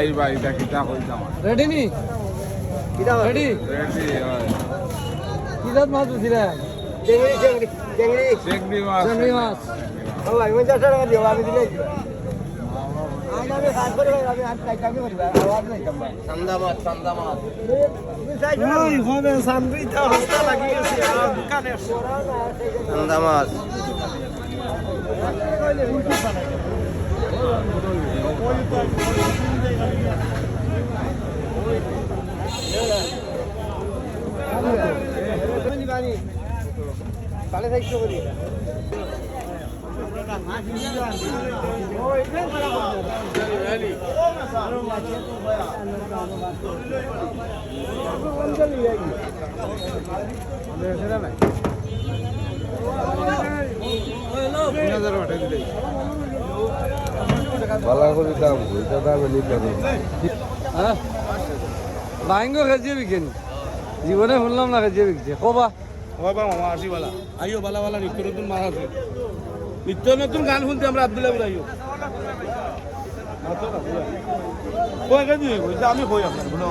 এই বাড়িটা কিতা কইতাম রেডি নি কিটা রেডি রেডি হয় কিটা মাছ দিছিলা চেংড়ি মাছ চিংড়ি মাছ ও ভাই 50 টাকা দিও আমি দিলে আমি কাজ করে আমি আর টাকা কি করিবা আওয়াজ নাই কম সান্দা মাছ ওই হবে সান্দুইটা হস্তা লাগি গেছে দোকানে সান্দা মাছ সাড়ে 400 করে ভালো করে দাম ওইটা দামে নিতে হবে হ্যাঁ বাইঙ্গো খেজিয়ে বিকেন জীবনে শুনলাম না খেজিয়ে বিকছে কবা বাবা মামা আসি বালা আইও বালা বালা নিত্য নতুন মাছ আছে নিত্য নতুন গান শুনতে আমরা আব্দুল্লাহ আইও আমি কই আপনার তুমি